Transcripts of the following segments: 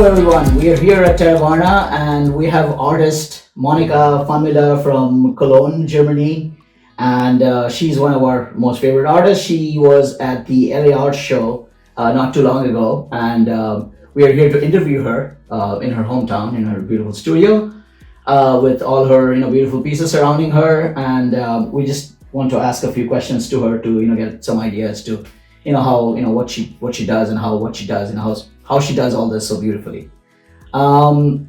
Hello everyone, we are here at Teravarna and we have artist Monika Pfannmüller from Cologne, Germany, and she's one of our most favorite artists. She was at the LA Art Show not too long ago, and we are here to interview her in her hometown, in her beautiful studio, with all her beautiful pieces surrounding her, and we just want to ask a few questions to her to get some ideas to how what she does and what she does and how she does all this so beautifully. So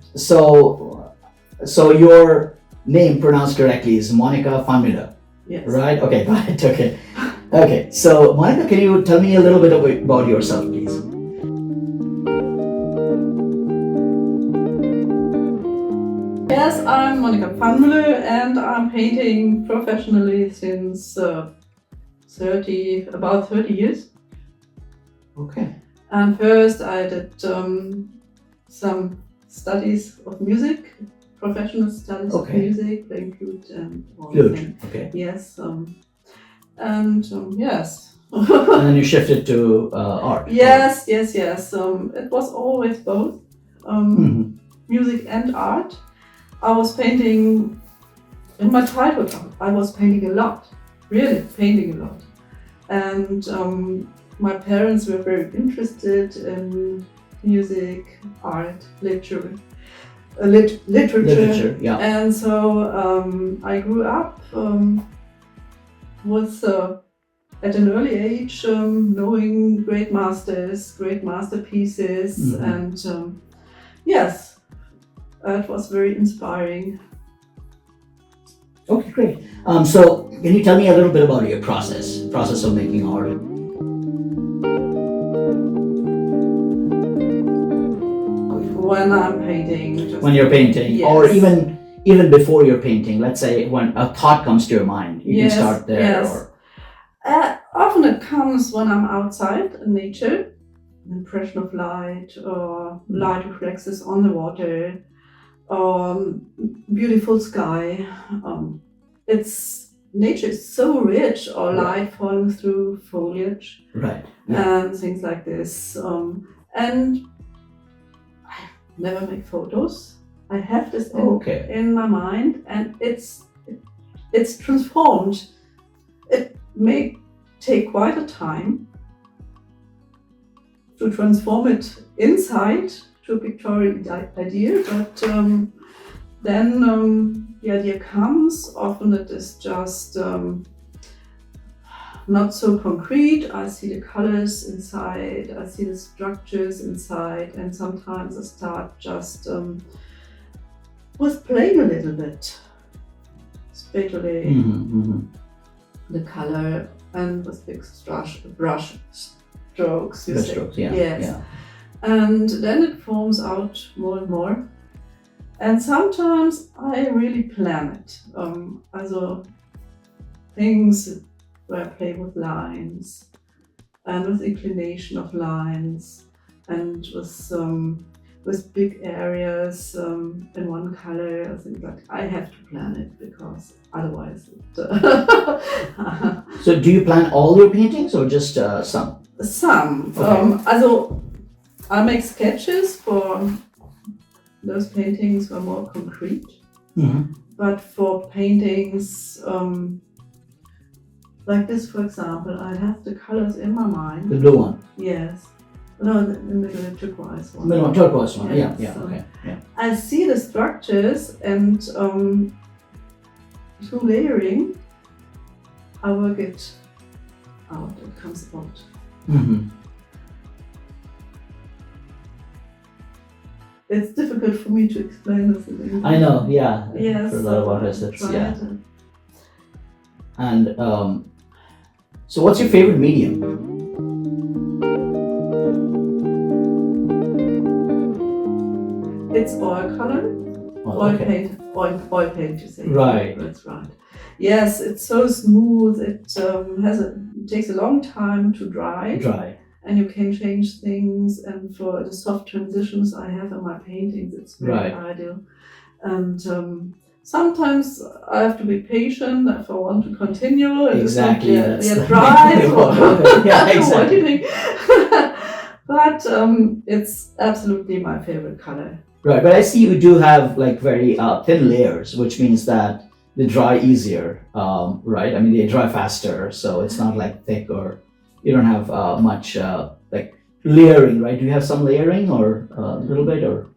your name pronounced correctly is Monika Pfannmüller, Yes. right? Okay, right. Okay. So Monika, can you tell me a little bit about yourself, please? Yes, I'm Monika Pfannmüller and I'm painting professionally since about 30 years. Okay. And first I did some studies of music, professional studies of music, playing flute and all Flute. things. Okay. Yes. Yes. And then you shifted to art. Yes. It was always both music and art. I was painting in my childhood. I was painting a lot, really painting a lot, and my parents were very interested in music, art, literature. Literature, yeah. And so I grew up with at an early age knowing great masters, great masterpieces, and yes, it was very inspiring. Okay, great. So can you tell me a little bit about your process of making art? When I'm painting. When you're painting, yes. or even before you're painting, let's say when a thought comes to your mind, you can start there. Yes. Or Often it comes when I'm outside in nature, impression of light or light reflexes on the water, beautiful sky. Nature is so rich, or light falling through foliage, right, and things like this. And I never make photos. I have this in my mind, and it's transformed. It may take quite a time to transform it inside to a pictorial idea, but then the idea comes. Often it is just not so concrete. I see the colors inside, I see the structures inside, and sometimes I start just with playing a little bit, especially the color and with big brush strokes. Yeah. And then it forms out more and more. And sometimes I really plan it. Also things where I play with lines and with inclination of lines and with big areas in one color. I think that I have to plan it because otherwise So do you plan all your paintings or just some? Some. Okay. Also I make sketches for those paintings were more concrete. But for paintings like this, for example, I have the colors in my mind. The blue one? Yes. No, the middle turquoise one. Middle one, turquoise one. Yes. Yeah. I see the structures, and through layering, I work it out. It comes out. It's difficult for me to explain this in English. I know, yeah. Yes. For a lot of artists, it's try it. And so what's your favorite medium? It's oil color. Oil paint, you say. Right. That's right. Yes, it's so smooth. It takes a long time to dry. And you can change things, and for the soft transitions I have in my paintings, it's very ideal. And sometimes I have to be patient if I want to continue. Exactly. It's not yet dry. Yeah, exactly. What do you think? but it's absolutely my favorite color. Right, but I see you do have like very thin layers, which means that they dry easier, right? I mean, they dry faster, so it's not like thick, or you don't have much like layering, right? Do you have some layering or a little bit, or?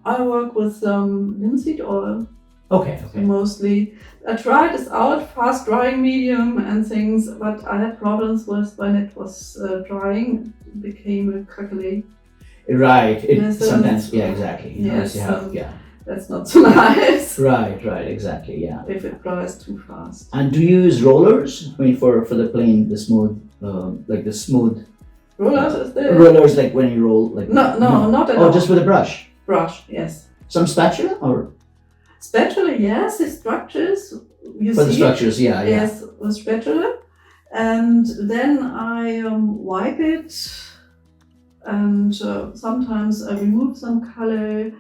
I work with linseed oil Okay, okay. mostly. I tried this out, fast drying medium and things, but I had problems with when it was drying, it became a crackly. Right, it Yes, sometimes, yeah, exactly. yes, Unless you have, yeah. That's not so nice Right, exactly, yeah. if it dries too fast. And do you use rollers? I mean, for the plain, the smooth, like the smooth Rollers is there? rollers, like when you roll, like No, not at oh, all. just with a brush. Brush, yes. Some spatula, or Spatula, yes, the structures. You for see the structures, yeah, yeah. Yes, with spatula. And then I wipe it, and sometimes I remove some color.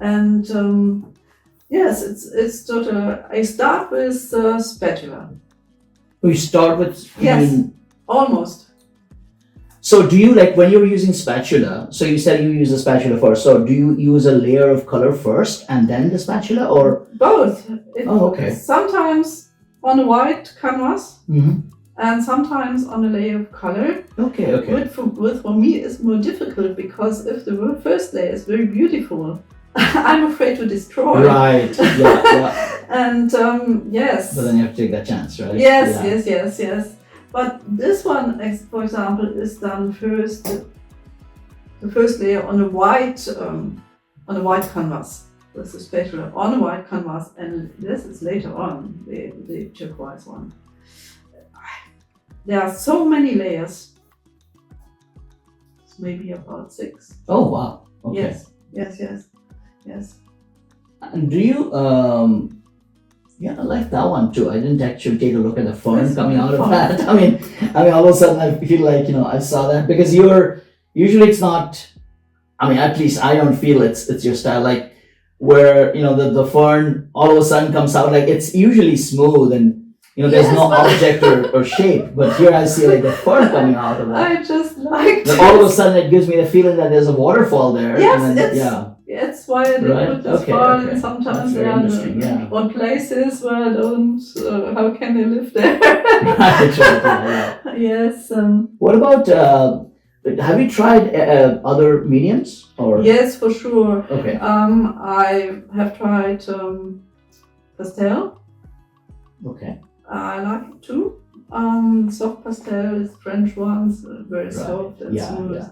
And yes, it's total. I start with spatula. We start with, Yes. Almost. so do you, like when you're using spatula, so you said you use the spatula first, so do you use a layer of color first and then the spatula, or? Both. Oh, okay. Sometimes on a white canvas Mm-hmm. and sometimes on a layer of color. Okay, okay. Which for me is more difficult, because if the first layer is very beautiful, I'm afraid to destroy. Right, yeah. And yes. But then you have to take that chance, right? Yes, yes. But this one, for example, is done first. The first layer on a white canvas with the spatula on a white canvas, and this is later on the turquoise one. There are so many layers. It's maybe about 6. Oh, wow. Okay. Yes. And do you, yeah, I like that one too. I didn't actually take a look at the fern Yes, coming out of fern. that. I mean, all of a sudden I feel like, I saw that, because usually it's not, I mean, at least I don't feel it's your style, like where, the fern all of a sudden comes out, like it's usually smooth and, there's Yes, no but- object or shape, but here I see like the fern coming out of that. I just like Then all of a sudden it gives me the feeling that there's a waterfall there. Yes, and then, it's- yeah. That's why I did Right, put this okay, fern. okay. Sometimes That's there very are interesting, yeah. on places where I don't. How can they live there? Right, yeah. Yes. What about, have you tried other mediums, or? Yes, for sure. Okay. I have tried pastel. Okay. I like it too. Soft pastel is French ones, very Right. soft and Yeah, smooth. yeah.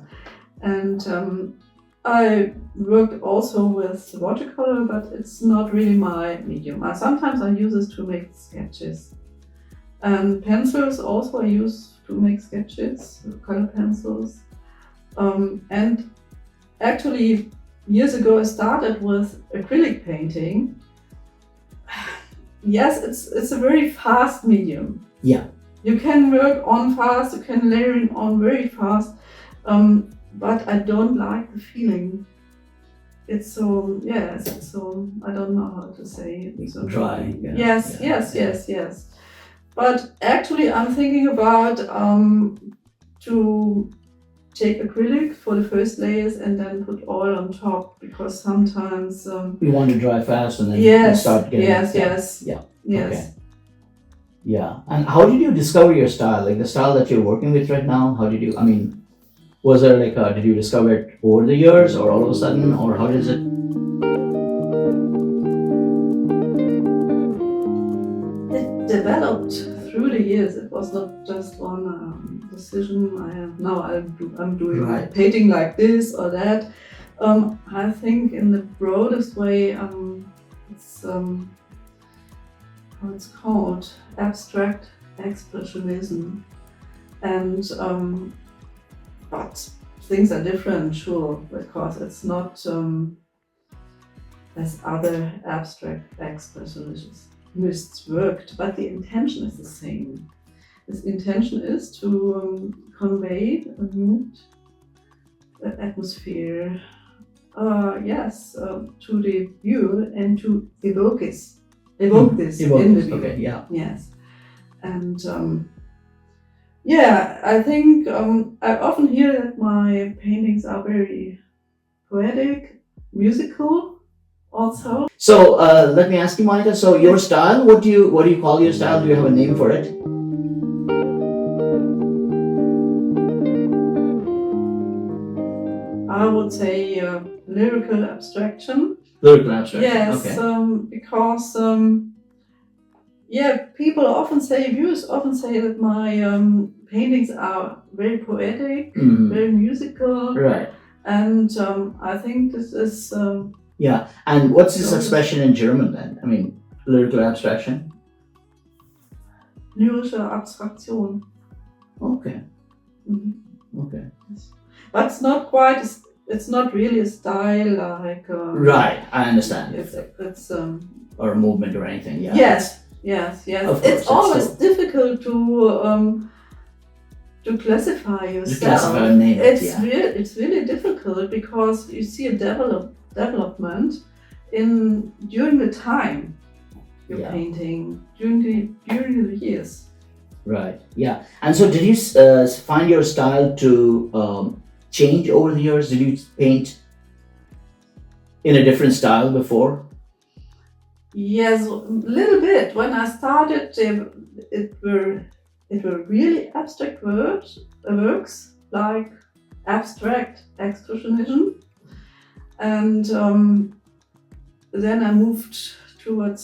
And I worked also with watercolor, but it's not really my medium. Sometimes I use it to make sketches. And pencils also I use to make sketches, color pencils. And actually, years ago I started with acrylic painting. Yes, it's a very fast medium. Yeah. You can work on fast, you can layering on very fast, but I don't like the feeling. It's so, I don't know how to say it. It's so Dry, yeah. Yes. But actually I'm thinking about to take acrylic for the first layers and then put oil on top, because sometimes You want to dry fast and then yes, start getting. yes. Yeah. Yes. Okay. Yeah. And how did you discover your style? Like the style that you're working with right now, how did you, I mean, was there like, did you discover it over the years or all of a sudden, or how does it? It developed through the years. It was not just one decision. I'm doing Right. painting like this or that. I think in the broadest way, it's how it's called, abstract expressionism, and but things are different, sure, because it's not as other abstract expressionists worked, but the intention is the same. This intention is to convey a mood, an atmosphere, to the viewer, and to evoke this in the viewer. Okay, yeah. Yes, and Yeah, I think I often hear that my paintings are very poetic, musical, also. So let me ask you, Monica. So your style, what do you call your style? Do you have a name for it? I would say lyrical abstraction. Lyrical abstraction. Yes, Okay. because yeah, people often say, viewers often say that my paintings are very poetic, Mhm. very musical, Right. and I think this is Yeah. And what's this So- expression in German then? I mean, lyrical abstraction. lyrische Abstraktion. Okay. Mhm. Okay. But it's not quite. It's not really a style like. Right. I understand. It's Or movement or anything. Yeah. Yes. Of course, It's it's always still- difficult to classify yourself. classify and name it, yeah. It's really difficult because you see a development during the time you're Yeah. painting during the years. Right. Yeah. And so, did you find your style to change over the years? Did you paint in a different style before? Yes, a little bit. When I started, it were really abstract works like abstract expressionism, and then I moved towards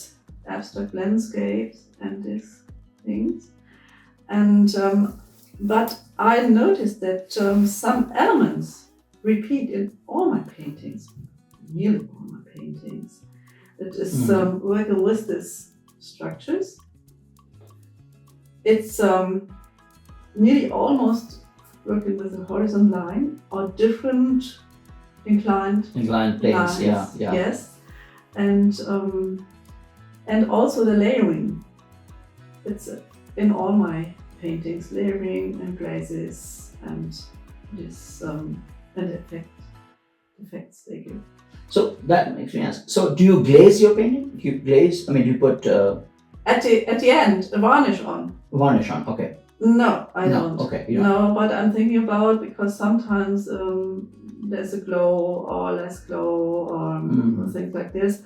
abstract landscapes and these things. And but I noticed that some elements repeat in all my paintings, nearly all my paintings. It is working with these structures. It's nearly almost working with a horizontal line or different inclined planes. lines. Yeah. Yes, and also the layering. It's in all my paintings, layering and glazes and this and effects they give. So that makes me ask. So, do you glaze your painting? Do you glaze? I mean, do you put At the end, a varnish on. varnish on? Okay. No, I No, don't. okay, you don't. No, but I'm thinking about because sometimes there's a glow or less glow or things like this.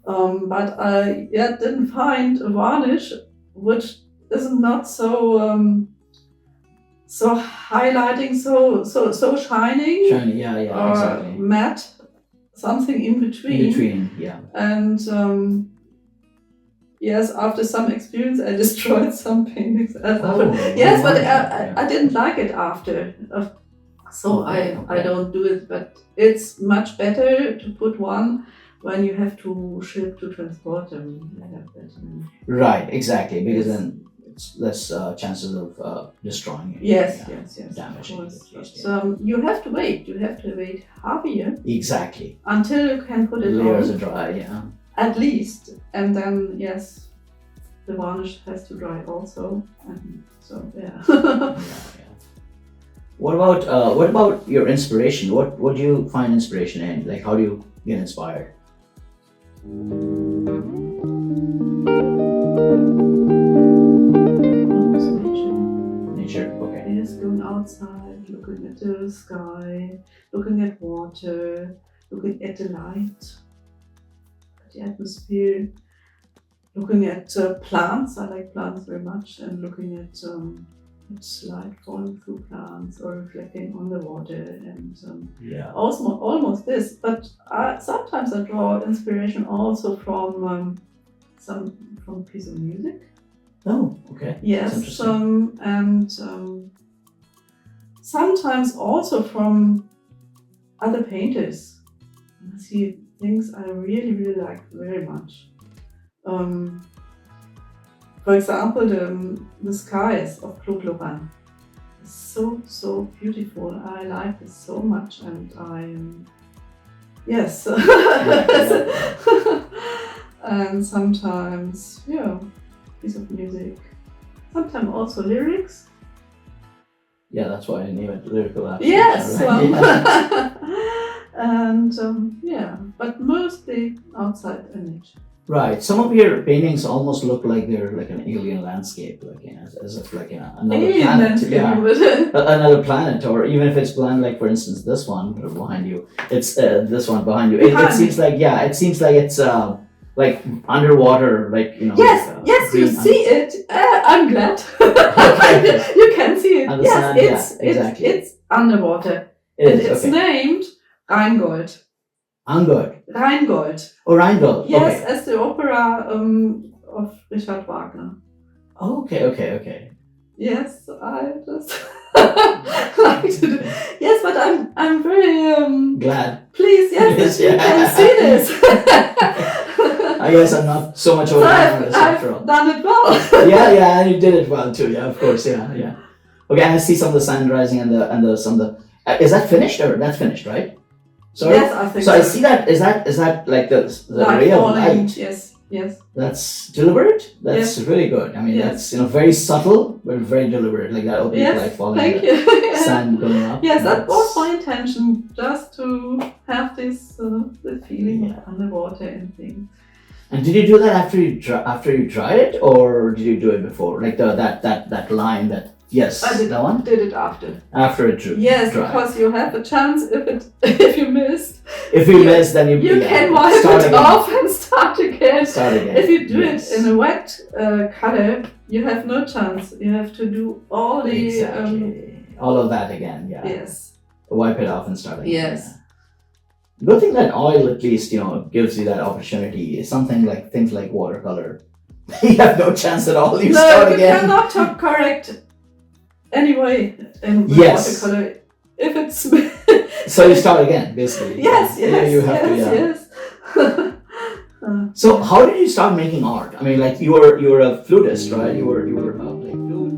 But I didn't find a varnish which is not so so highlighting, so shining Shiny. Yeah. or Exactly. matte, something in between. In between. Yeah. And yes, after some experience, I destroyed some paintings. Yes, but I didn't like it after. So Okay. I don't do it. But it's much better to put one when you have to ship to transport them. Right. Exactly. Because Yes. then it's less chances of destroying it. Yes, Yeah. yes. Damaging of it, course. at least, So you have to wait. You have to wait half a year Exactly. until you can put it Layers on. are dry. Yeah. At least, and then yes, the varnish has to dry also, and so yeah. Yeah. What about your inspiration? What do you find inspiration in? Like, how do you get inspired? Nature. Okay. Yes, going outside, looking at the sky, looking at water, looking at the light, the atmosphere, looking at plants. I like plants very much, and looking at light falling through plants or reflecting on the water, and Yeah. almost this. But sometimes I draw inspiration also from a piece of music. Oh, okay. That's Yes, interesting. and sometimes also from other painters. I see things I really like very much. For example, the skies of Claude Lorrain. So beautiful. I like it so much, and yes. And sometimes, piece of music. Sometimes also lyrics. Yeah, that's why I name it lyrical abstraction. Yes. Right? Yeah. And but mostly outside in nature. Right. Some of your paintings almost look like they're like an alien landscape, like as if like another Alien planet. landscape, Yeah, but another planet, or even if it's planet, like for instance, this one behind you. It's this one behind you. It Behind. seems like it seems like it's like underwater, like yes, like, yes, you green see it. I'm glad. Okay. You can see it. Understand? Yes, Yeah, exactly. it's underwater. It And is it's okay. named Rheingold. I'm good. Rheingold. Oh, Rheingold. Yes, Okay. as the opera of Richard Wagner. Okay. Yes, I just like to do. Yes, but I'm very Glad. pleased. Yes, Yes, you yeah. can see this. I guess I'm not so much of So an artist after all. I've done it well. Yeah, and you did it well too. Yeah, of course. Yeah. Okay, I see some of the sun rising and the some of the. Is that finished or that's finished, right? Sorry. Yes, I think So so. I see that. Is that like the Light ray of falling. light? Yes. That's deliberate. That's really good. I mean, Yes. that's very subtle but very deliberate. Like that oblique light Yes, falling. thank and you. the sun going up. Yes, that was That's- my intention, just to have this the feeling Yeah. of underwater and things. And did you do that after you dried it, or did you do it before? Like that line that yes, I that one did it after. after it drew. Yes, dried. because you have a chance if you missed. If you miss, then you can wipe start it again. off and start again. Start again. If you do Yes. it in a wet color, you have no chance. You have to do all the Exactly. All of that again. Yeah. yes. Wipe it off and start again. Yes. Yeah. Good thing that oil at least gives you that opportunity. It's something like things like watercolor. You have no chance at all. You No, start you again. cannot talk correct anyway in Yes. watercolor. If it's So you start again, basically. yes, Yeah, you have to. Yeah. yes. So how did you start making art? I mean, like you were a flutist, right? You were playing flute.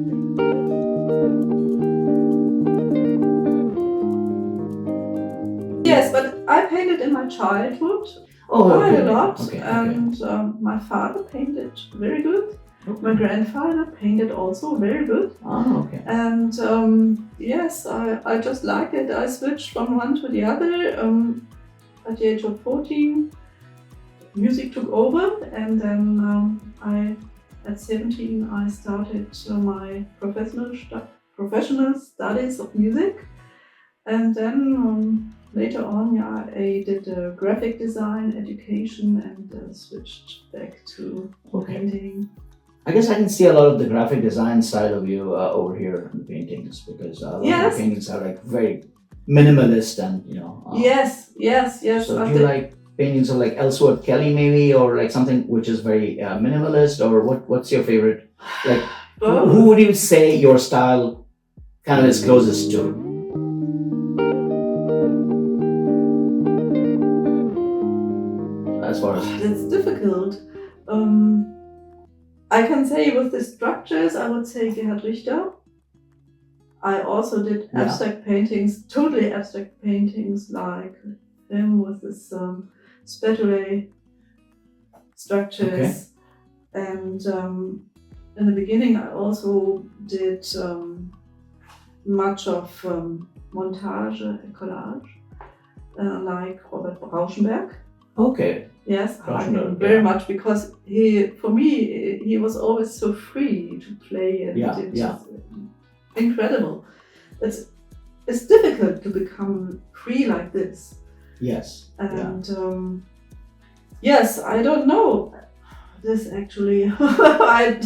Yes, but I painted in my childhood Oh, quite okay. a lot, Okay. and my father painted very good. Okay. My grandfather painted also very good, Oh, okay. and yes, I just like it. I switched from one to the other. At the age of 14, music took over, and then at 17 I started my professional studies of music, and then later on, I did graphic design education and switched back to painting. I guess I can see a lot of the graphic design side of you over here in the paintings, because a lot of Yes. the paintings are like very minimalist and Yes. So do you like paintings of like Ellsworth Kelly maybe, or like something which is very minimalist, or what's your favorite? Like who would you say your style kind of is closest to? As far as That's difficult. I can say with the structures, I would say Gerhard Richter. I also did abstract paintings, totally abstract paintings, like him with his spatulae structures. And in the beginning, I also did much of montage and collage, like Robert Rauschenberg. Okay. Yes, I like Rauschenberg, him very much, because for me, he was always so free to play, and it's just incredible. It's difficult to become free like this. Yes. And yes, I don't know this actually. I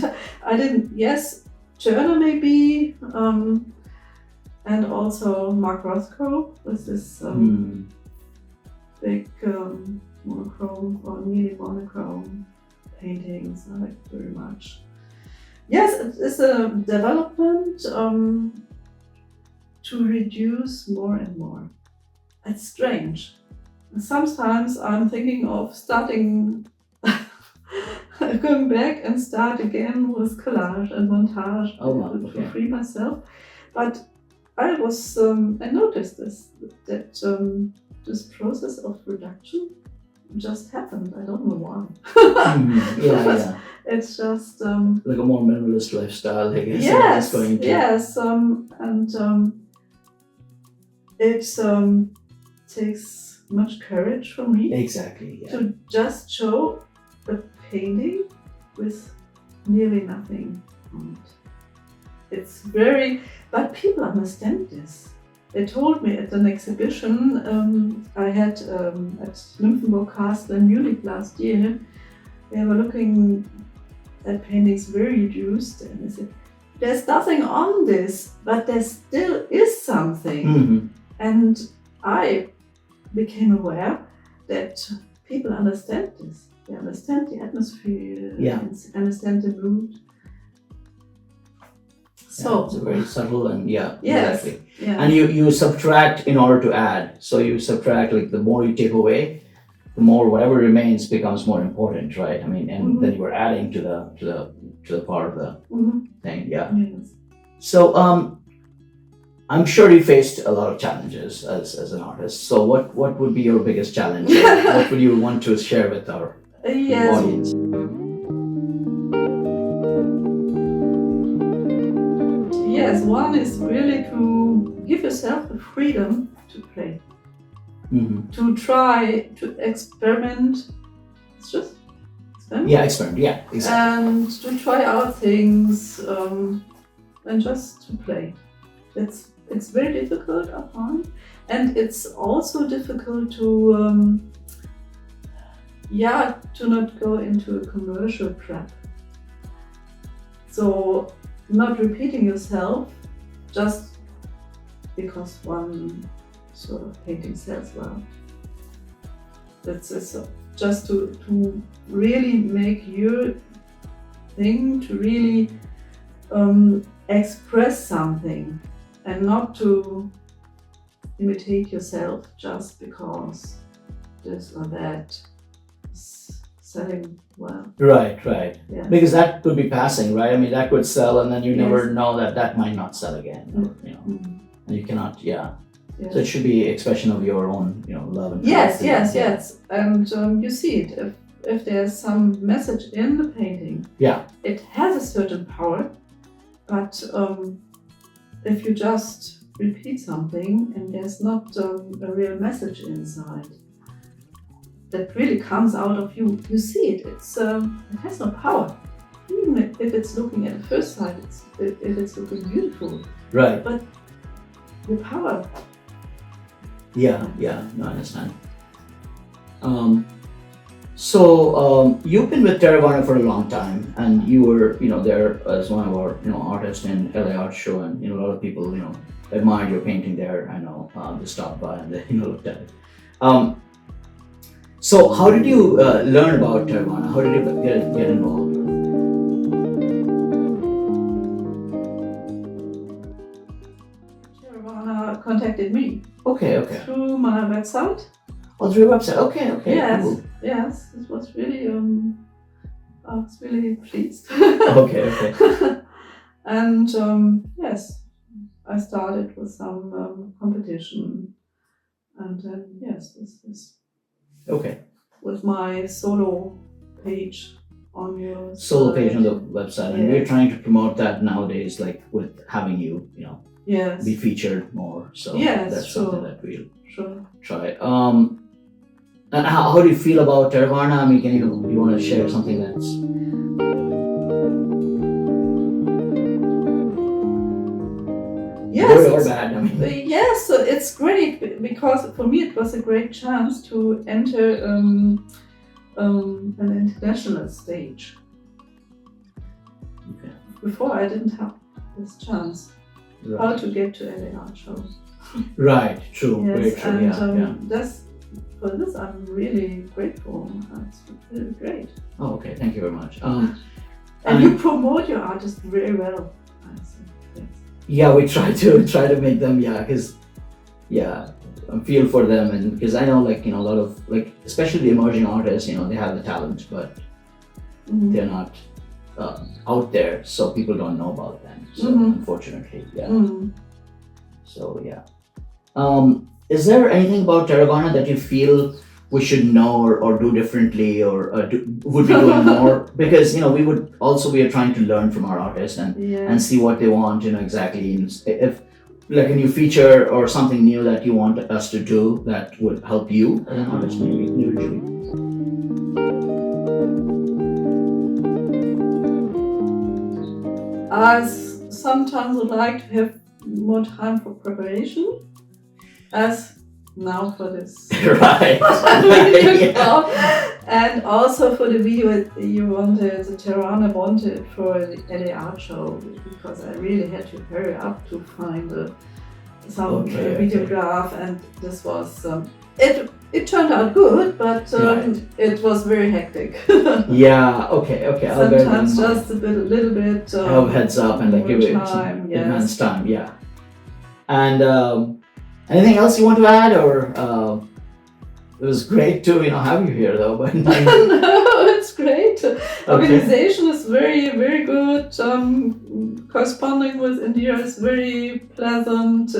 didn't. Yes, Turner maybe, and also Mark Rothko with this big monochrome or nearly monochrome paintings. I like very much. Yes, it's a development to reduce more and more. It's strange. Sometimes I'm thinking of starting, going back and start again with collage and montage to free myself. But I noticed that this process of reduction just happened. I don't know why. It's just like a more minimalist lifestyle, I guess. Yes, going to. yes, and it takes much courage for me Exactly. Yeah. to just show a painting with nearly nothing on it. It's very, but people understand this. They told me at an exhibition I had at Nymphenburg Castle in Munich last year. They were looking at paintings very reduced, and they said, "There's nothing on this, but there still is something." Mm-hmm. And I became aware that people understand this. They understand the atmosphere, understand the mood. So it's very subtle and yes, exactly. yeah. And you subtract in order to add. So you subtract, like the more you take away, the more whatever remains becomes more important, right? I mean, and then you are adding to the part of the thing. Yeah. Yes. So I'm sure you faced a lot of challenges as an artist. So what would be your biggest challenge? What would you want to share with our audience? Yes, one is really to give yourself the freedom to play, to try to experiment. It's just experiment. Yeah, experiment. Yeah, exactly. And to try out things and just to play. It's very difficult, I find, and it's also difficult to not go into a commercial trap. So not repeating yourself just because one sort of painting sells well. That's just to really make your thing, to really express something, and not to imitate yourself just because this or that is selling well. Right. Yeah. Because that could be passing, right? I mean, that could sell, and then you never know that might not sell again. And you cannot. Yeah. Yes. So it should be expression of your own, love and yes. And you see it if there's some message in the painting. Yeah. It has a certain power, but if you just repeat something and there's not a real message inside that really comes out of you, you see it. It has no power. Even if it's looking at first sight, if it's looking beautiful. Right. But the power. Yeah. No, I understand. So you've been with Teravarna for a long time, and you were, there as one of our, artists in LA Art Show, and a lot of people, admired your painting there. I know they stopped by and they, looked at it. So how did you learn about Teravarna? How did you get involved? Teravarna contacted me. Okay. Through my website. Oh, through your website. Okay. Yes. Cool. Yes. It was really. I was really pleased. Okay. And yes, I started with some competition, and then this. Okay. With my solo page on your solo page on the website, and we're trying to promote that nowadays, like with having you, Yes. be featured more. So Yes, that's sure. something that we'll Sure. try. And how do you feel about Teravarna? I mean, you want to share something that's? Yes. Good or bad? I mean. Yes, it's great because for me it was a great chance to enter an international stage. Okay. Before I didn't have this chance. Right. How to get to LA Art Show. Right. True. Yes, Very true. and for this I'm really grateful. It's really great. Oh, okay. Thank you very much. And you promote your artist very well, I think. Yes. Yeah, we try to make them, because I feel for them, and because I know, a lot of, especially the emerging artists, they have the talent, but they're not out there, so people don't know about them. So unfortunately, So is there anything about Teravarna that you feel we should know or do differently, or would be doing more? Because we are trying to learn from our artists and see what they want, exactly. If like a new feature or something new that you want us to do that would help you as an artist, maybe individually. I sometimes would like to have more time for preparation, as now for this Right. video Yeah. club, and also for the video you wanted, the Teravarna wanted for the art show, because I really had to hurry up to find some Okay, videograph, and this was it turned out good, but Right. it was very hectic. Yeah. Okay. I'll bear that in Sometimes mind. just a little bit. Have heads up and like more give it time, some yes. advance time. Yeah. And anything else you want to add, or it was great to have you here though. But No, it's great. Organization is very, very good. Corresponding with India is very pleasant.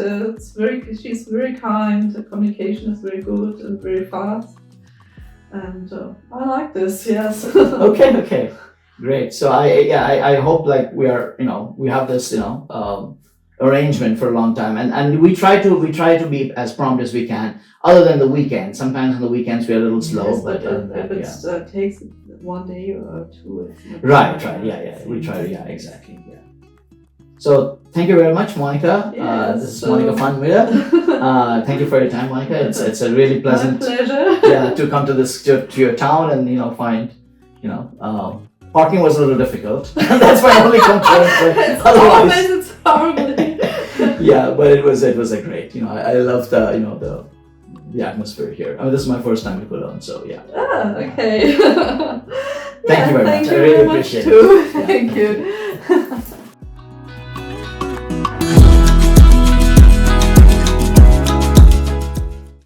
She's very kind. The communication is very good and very fast. And I like this. Yes. okay, great. So I hope like we are we have this arrangement for a long time, and we try to be as prompt as we can, other than the weekend. Sometimes on the weekends we're a little slow, Yes, but if it takes 1 day or 2, it's not right, yeah, we try, exactly, yeah. So thank you very much, Monika. Yes, This is Monika Pfannmüller. Thank you for your time, Monika. It's a really pleasant, My pleasure. yeah, to come to this to your town and find parking was a little difficult. That's my only complaint. But otherwise, It's horrible. yeah, but it was a great. I love the atmosphere here. I mean, this is my first time in Cologne, so yeah. Okay. Thank you very much. I you really very much appreciate it. too. Yeah. Thank you.